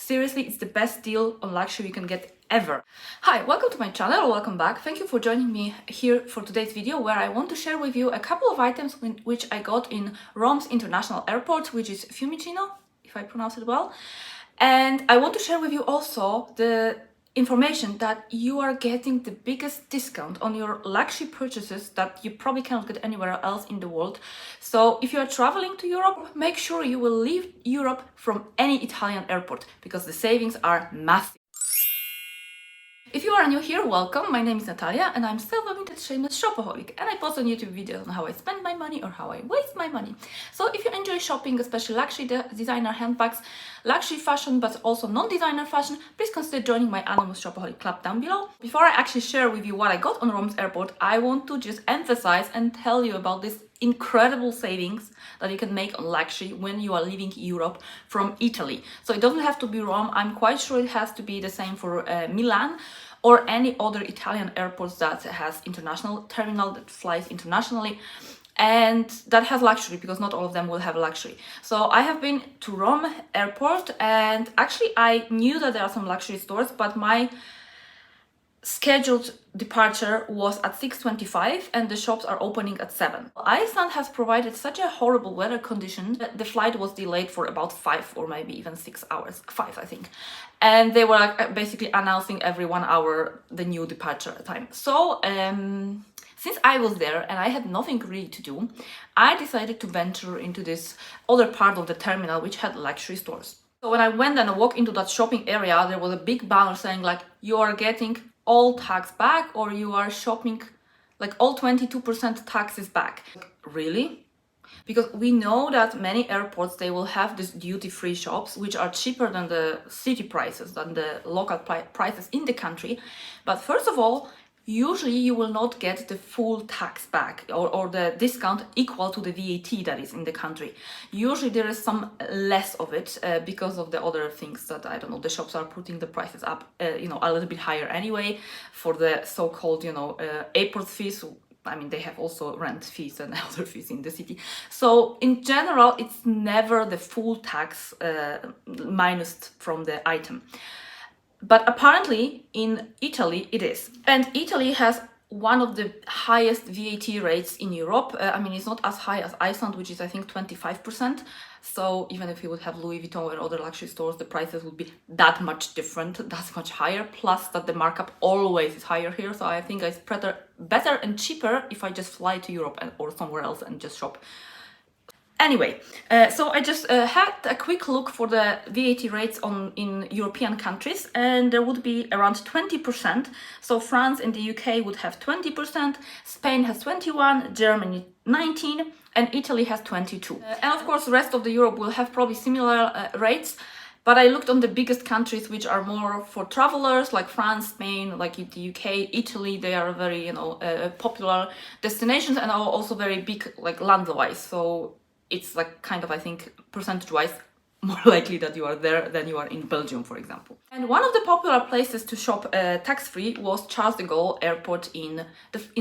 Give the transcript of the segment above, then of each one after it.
Seriously, it's the best deal on luxury you can get ever. Hi, welcome to my channel, welcome back. Thank you for joining me here for today's video, where I want to share with you a couple of items which I got in Rome's international airport, which is Fiumicino, if I pronounce it well. And I want to share with you also the information that you are getting the biggest discount on your luxury purchases that you probably cannot get anywhere else in the world. So if you are traveling to Europe, make sure you will leave Europe from any Italian airport, because the savings are massive. If you are new here, welcome. My name is Natalia and I'm self-admitted shameless shopaholic, and I post on YouTube videos on how I spend my money or how I waste my money. So if you enjoy shopping, especially luxury designer handbags, luxury fashion, but also non-designer fashion, please consider joining my Anonymous Shopaholic Club down below. Before I actually share with you what I got on Rome's airport, I want to just emphasize and tell you about this incredible savings that you can make on luxury when you are leaving Europe from Italy. So it doesn't have to be Rome. I'm quite sure it has to be the same for Milan or any other Italian airports that has international terminal that flies internationally and that has luxury, because not all of them will have luxury. So I have been to Rome airport, and actually I knew that there are some luxury stores, but my scheduled departure was at 6:25 and the shops are opening at 7. Iceland has provided such a horrible weather condition that the flight was delayed for about 5 or maybe even 6 hours, 5 I think. And they were basically announcing every 1 hour the new departure time. So since I was there and I had nothing really to do, I decided to venture into this other part of the terminal which had luxury stores. So when I went and I walked into that shopping area, there was a big banner saying like, you are getting all tax back, or you are shopping like all 22% taxes back. Really? Because we know that many airports, they will have these duty-free shops which are cheaper than the city prices, than the local prices in the country. But first of all, usually you will not get the full tax back or the discount equal to the VAT that is in the country. Usually there is some less of it because of the other things that, I don't know, the shops are putting the prices up, a little bit higher anyway for the so-called, airport fees. I mean, they have also rent fees and other fees in the city. So in general, it's never the full tax minus from the item. But apparently in Italy it is. And Italy has one of the highest VAT rates in Europe. I mean, it's not as high as Iceland, which is I think 25%. So even if you would have Louis Vuitton and other luxury stores, the prices would be that much different, that much higher. Plus that the markup always is higher here. So I think it's better and cheaper if I just fly to Europe or somewhere else and just shop. Anyway, so I just had a quick look for the VAT rates in European countries, and there would be around 20%. So France and the UK would have 20%, Spain has 21%, Germany 19%, and Italy has 22%. And of course, the rest of the Europe will have probably similar rates. But I looked on the biggest countries which are more for travelers, like France, Spain, like the UK, Italy. They are very, popular destinations and are also very big, like land-wise. So it's like kind of, I think, percentage-wise, more likely that you are there than you are in Belgium, for example. And one of the popular places to shop tax-free was Charles de Gaulle Airport in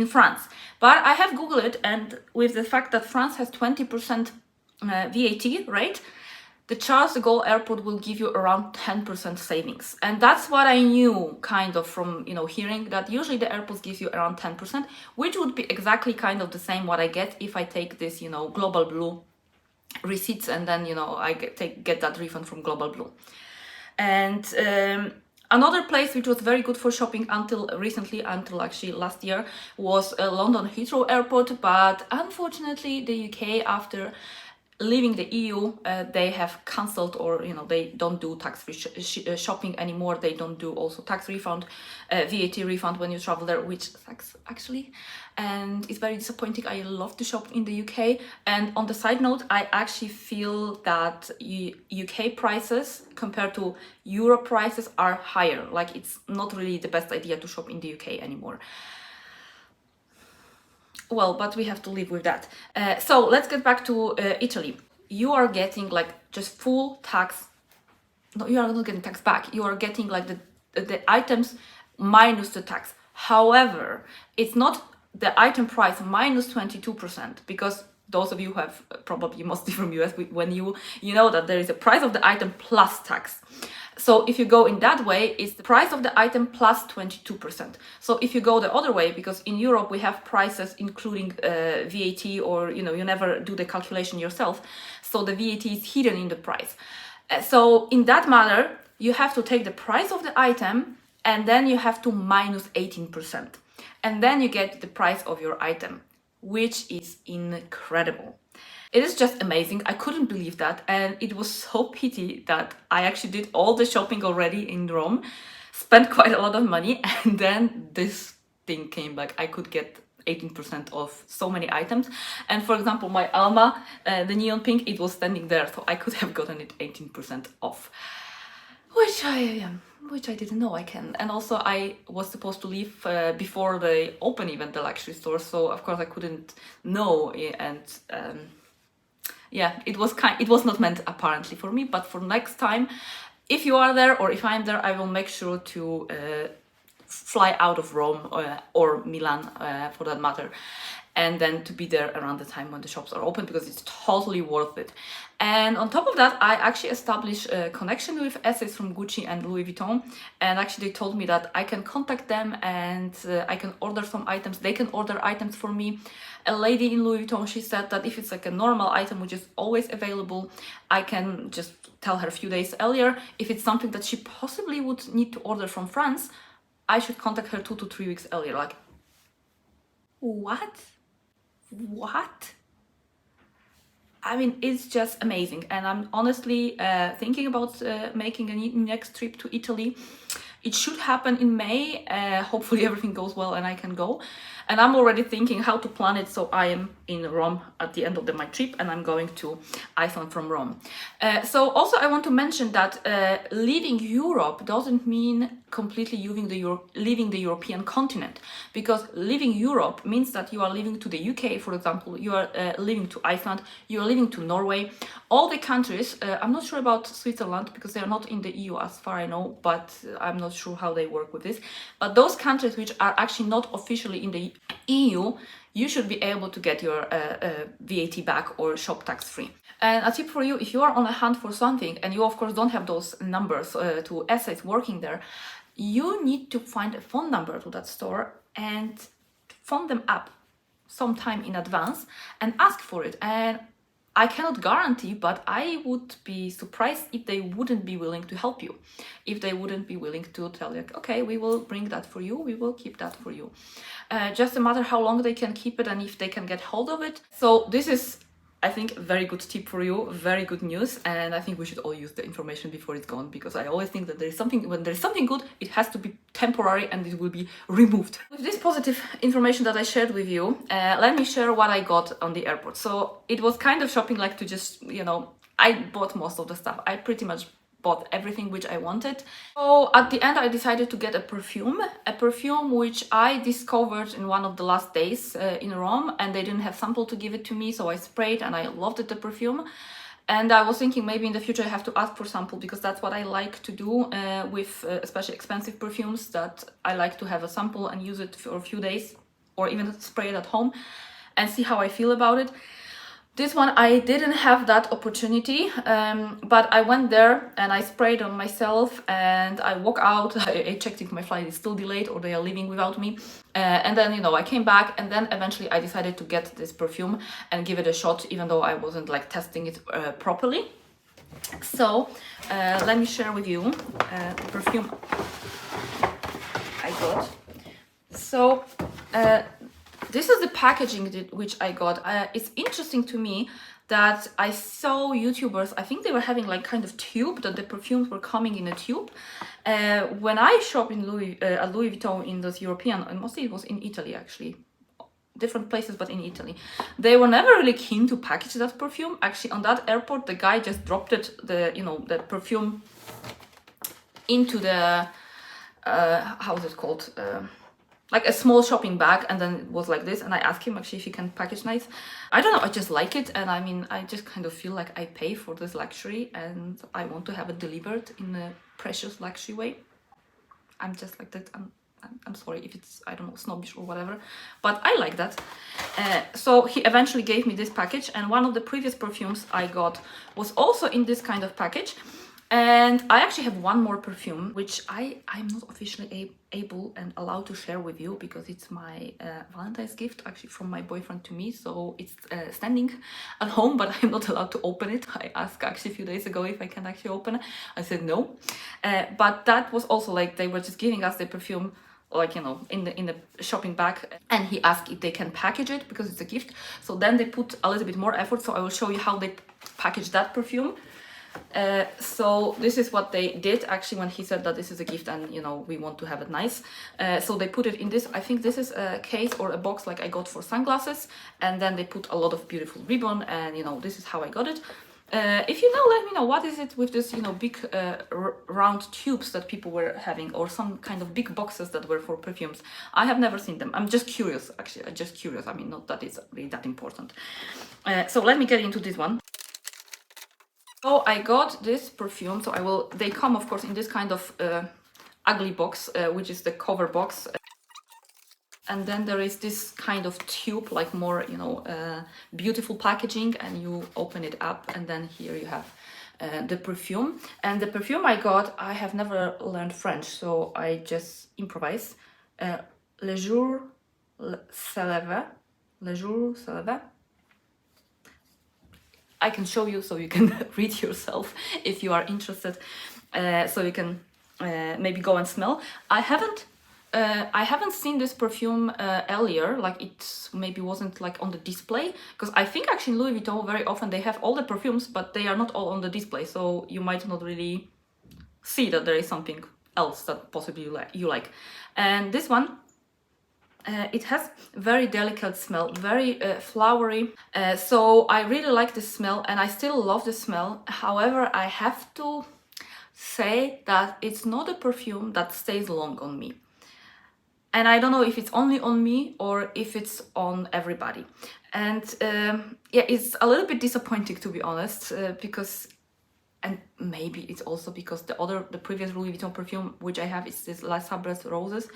France. But I have Googled it, and with the fact that France has 20% VAT rate, the Charles de Gaulle Airport will give you around 10% savings. And that's what I knew kind of from, hearing that usually the airports give you around 10%, which would be exactly kind of the same what I get if I take this, Global Blue receipts, and then I get that refund from Global Blue. And another place which was very good for shopping until actually last year, was London Heathrow Airport. But unfortunately the UK, after leaving the EU, they have cancelled, or they don't do tax-free shopping anymore. They don't do also tax refund, VAT refund when you travel there, which sucks actually, and it's very disappointing. I love to shop in the UK. And on the side note, I actually feel that UK prices compared to Europe prices are higher. Like, it's not really the best idea to shop in the UK anymore. Well, but we have to live with that. So let's get back to Italy. You are getting like just full tax. No, you are not getting tax back. You are getting like the items minus the tax. However, it's not the item price minus 22%, because those of you who have probably mostly from US, when you know that there is a price of the item plus tax. So if you go in that way, it's the price of the item plus 22%. So if you go the other way, because in Europe we have prices including VAT, or you never do the calculation yourself, so the VAT is hidden in the price. So in that matter, you have to take the price of the item and then you have to minus 18%. And then you get the price of your item, which is incredible. It is just amazing. I couldn't believe that, and it was so pity that I actually did all the shopping already in Rome, spent quite a lot of money, and then this thing came back. I could get 18% off so many items. And for example, my Alma, the neon pink, it was standing there, so I could have gotten it 18% off, which I didn't know I can. And also I was supposed to leave before they open even the luxury store, so of course I couldn't know. And yeah, it was not meant apparently for me, but for next time, if you are there or if I'm there, I will make sure to fly out of Rome or Milan for that matter, and then to be there around the time when the shops are open, because it's totally worth it. And on top of that, I actually established a connection with essays from Gucci and Louis Vuitton, and actually they told me that I can contact them and I can order some items. They can order items for me. A lady in Louis Vuitton, she said that if it's like a normal item which is always available, I can just tell her a few days earlier. If it's something that she possibly would need to order from France, I should contact her 2 to 3 weeks earlier. Like, what? I mean, it's just amazing, and I'm honestly thinking about making a next trip to Italy. It should happen in May. Hopefully everything goes well and I can go. And I'm already thinking how to plan it, so I am in Rome at the end of my trip, and I'm going to Iceland from Rome. So also I want to mention that leaving Europe doesn't mean completely leaving the European continent, because leaving Europe means that you are leaving to the UK, for example, you are leaving to Iceland, you are leaving to Norway, all the countries. I'm not sure about Switzerland because they are not in the EU as far I know, but I'm not sure how they work with this. But those countries which are actually not officially in the EU, you should be able to get your VAT back or shop tax free. And a tip for you, if you are on a hunt for something and you of course don't have those numbers to essays working there, you need to find a phone number to that store and phone them up sometime in advance and ask for it. And I cannot guarantee, but I would be surprised if they wouldn't be willing to help you. If they wouldn't be willing to tell you, okay, we will bring that for you, we will keep that for you. Just a matter how long they can keep it and if they can get hold of it. So this is, I think, a very good tip for you, very good news, and I think we should all use the information before it's gone, because I always think that when there is something good, it has to be temporary and it will be removed. With this positive information that I shared with you, let me share what I got on the airport. So it was kind of shopping like to just, I bought most of the stuff. I pretty much bought everything which I wanted. So at the end I decided to get a perfume which I discovered in one of the last days in Rome, and they didn't have sample to give it to me, so I sprayed and I loved it, the perfume. And I was thinking maybe in the future I have to ask for sample, because that's what I like to do with especially expensive perfumes, that I like to have a sample and use it for a few days or even spray it at home and see how I feel about it. This one I didn't have that opportunity, but I went there and I sprayed on myself and I walk out. I checked if my flight is still delayed or they are leaving without me. And then, I came back, and then eventually I decided to get this perfume and give it a shot, even though I wasn't like testing it properly. So let me share with you the perfume I got. So this is the packaging which I got. It's interesting to me that I saw YouTubers, I think they were having like kind of tube, that the perfumes were coming in a tube. When I shop in Louis Vuitton in those European, and mostly it was in Italy actually, different places, but in Italy, they were never really keen to package that perfume. Actually, on that airport, the guy just dropped it, the perfume into the, how is it called? Like a small shopping bag, and then it was like this, and I asked him actually if he can package nice. I don't know, I just like it, and I mean, I just kind of feel like I pay for this luxury and I want to have it delivered in a precious luxury way. I'm just like that. I'm sorry if it's, I don't know, snobbish or whatever, but I like that. So he eventually gave me this package, and one of the previous perfumes I got was also in this kind of package. And I actually have one more perfume, which I'm not officially able and allowed to share with you because it's my Valentine's gift, actually from my boyfriend to me. So it's standing at home, but I'm not allowed to open it. I asked actually a few days ago if I can actually open it. I said no. But that was also like they were just giving us the perfume, like, you know, in the shopping bag, and he asked if they can package it because it's a gift. So then they put a little bit more effort. So I will show you how they package that perfume. So this is what they did actually when he said that this is a gift and, you know, we want to have it nice. So they put it in this, I think this is a case or a box like I got for sunglasses, and then they put a lot of beautiful ribbon, and, you know, this is how I got it. If you know, let me know what is it with this, you know, big round tubes that people were having, or some kind of big boxes that were for perfumes. I have never seen them. I'm just curious, actually. I'm just curious. I mean, not that it's really that important. So let me get into this one. So I got this perfume. So they come, of course, in this kind of ugly box, which is the cover box. And then there is this kind of tube, like more, you know, beautiful packaging, and you open it up, and then here you have the perfume. And the perfume I got, I have never learned French, so I just improvise. Le jour se lève. Le jour se lève. I can show you so you can read yourself if you are interested, so you can maybe go and smell. I haven't seen this perfume earlier, like it maybe wasn't like on the display, because I think actually in Louis Vuitton very often they have all the perfumes, but they are not all on the display, so you might not really see that there is something else that possibly you like. And this one, it has very delicate smell, very flowery. So I really like the smell, and I still love the smell. However, I have to say that it's not a perfume that stays long on me. And I don't know if it's only on me or if it's on everybody. And yeah, it's a little bit disappointing, to be honest, because, and maybe it's also because the previous Louis Vuitton perfume which I have is this La Sabres Roses,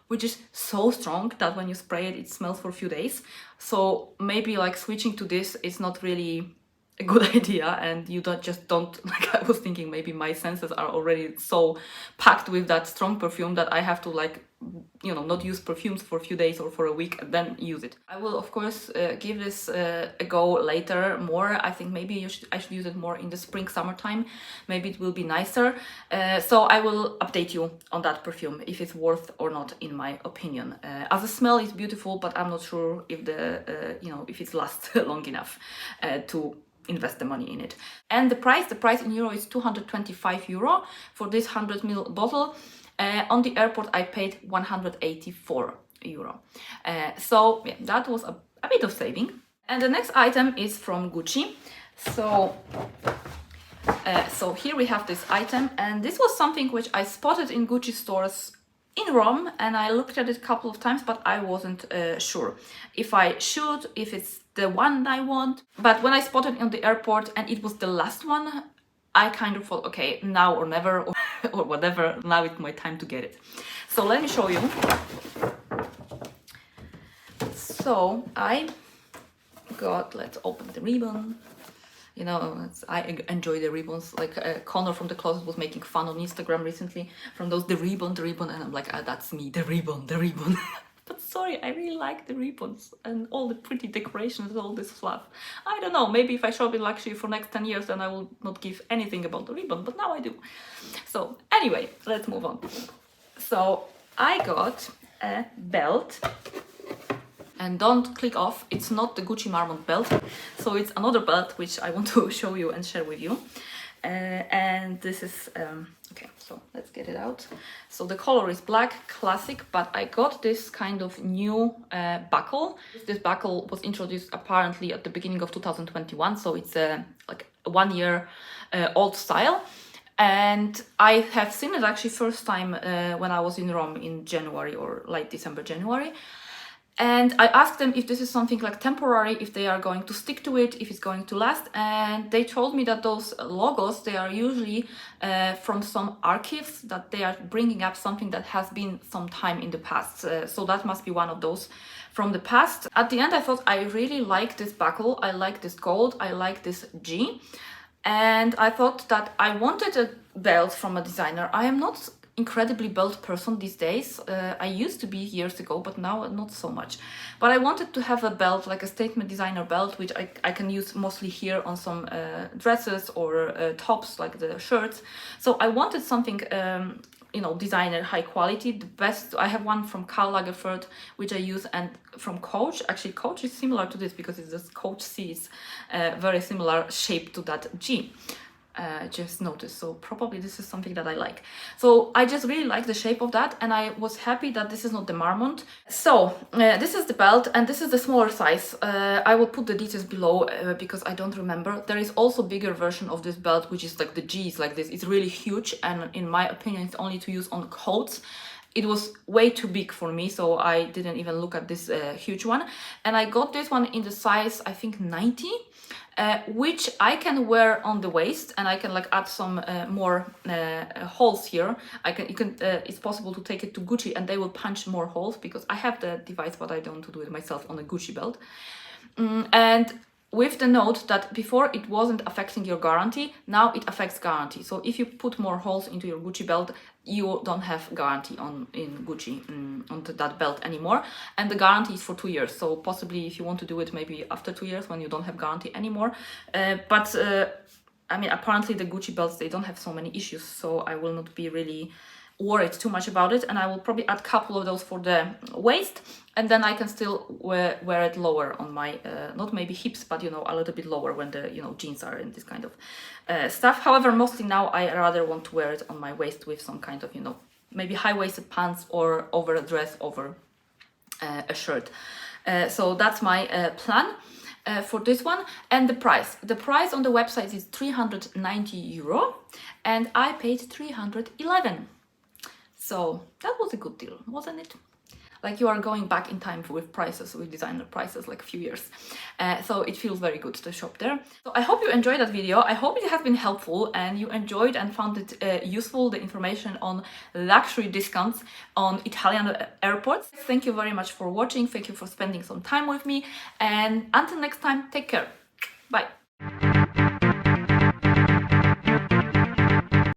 which is so strong that when you spray it, it smells for a few days. So maybe like switching to this is not really a good idea, and you don't like, I was thinking maybe my senses are already so packed with that strong perfume that I have to, like, you know, not use perfumes for a few days or for a week and then use it. I will of course give this a go later more. I think maybe I should use it more in the spring, summertime. Maybe it will be nicer. So I will update you on that perfume if it's worth or not, in my opinion. As a smell, it's beautiful, but I'm not sure if you know, if it lasts long enough to invest the money in it. And the price in euro is 225 euro for this 100 ml bottle. On the airport I paid 184 euro. So yeah, that was a bit of saving. And the next item is from Gucci. So here we have this item, and this was something which I spotted in Gucci stores in Rome, and I looked at it a couple of times, but I wasn't sure if it's the one I want. But when I spotted it on the airport and it was the last one, I kind of thought, okay, now or never, or whatever, now it's my time to get it. So let me show you. So I got, let's open the ribbon. You know, I enjoy the ribbons. Like Connor from The Closet was making fun on Instagram recently from those, the ribbon, and I'm like, that's me, the ribbon. But sorry, I really like the ribbons and all the pretty decorations, all this fluff. I don't know, maybe if I shop in luxury for next 10 years, then I will not give anything about the ribbon, but now I do. So anyway, let's move on. So I got a belt. And don't click off, it's not the Gucci Marmont belt. So it's another belt which I want to show you and share with you. And this is, okay, so let's get it out. So the color is black, classic, but I got this kind of new buckle. This buckle was introduced apparently at the beginning of 2021, so it's like a 1 year old style. And I have seen it actually first time when I was in Rome in January, or late December, January. And I asked them if this is something like temporary, if they are going to stick to it, if it's going to last. And they told me that those logos, they are usually from some archives, that they are bringing up something that has been some time in the past. So that must be one of those from the past. At the end, I thought I really like this buckle. I like this gold. I like this G. and I thought that I wanted a belt from a designer. I am not incredibly belt person these days. I used to be years ago, but now not so much. But I wanted to have a belt, like a statement designer belt, which I can use mostly here on some dresses or tops, like the shirts. So I wanted something you know, designer, high quality. The best, I have one from Karl Lagerfeld, which I use, and from Coach. Actually, Coach is similar to this because it's this Coach C, is very similar shape to that G. Just noticed, so probably this is something that I like. So I just really like the shape of that, and I was happy that this is not the Marmont. So this is the belt, and this is the smaller size. I will put the details below because I don't remember. There is also bigger version of this belt, which is like the G is like this. It's really huge, and in my opinion it's only to use on coats. It was way too big for me, so I didn't even look at this huge one. And I got this one in the size, I think 90, which I can wear on the waist, and I can like add some more holes here. It's possible to take it to Gucci and they will punch more holes, because I have the device, but I don't do it myself on a Gucci belt. And with the note that before it wasn't affecting your guarantee, now it affects guarantee. So if you put more holes into your Gucci belt, you don't have guarantee in Gucci on that belt anymore. And the guarantee is for 2 years. So possibly if you want to do it maybe after 2 years when you don't have guarantee anymore. I mean, apparently the Gucci belts, they don't have so many issues. So I will not be really worried too much about it, and I will probably add a couple of those for the waist, and then I can still wear it lower on my not maybe hips, but you know, a little bit lower when the, you know, jeans are in this kind of stuff. However, mostly now I rather want to wear it on my waist with some kind of, you know, maybe high-waisted pants or over a dress over a shirt. So that's my plan for this one. And the price on the website is 390 euro, and I paid 311. So that was a good deal, wasn't it? Like you are going back in time with prices, with designer prices, like a few years. So it feels very good to shop there. So I hope you enjoyed that video. I hope it has been helpful and you enjoyed and found it useful, the information on luxury discounts on Italian airports. Thank you very much for watching. Thank you for spending some time with me. And until next time, take care. Bye.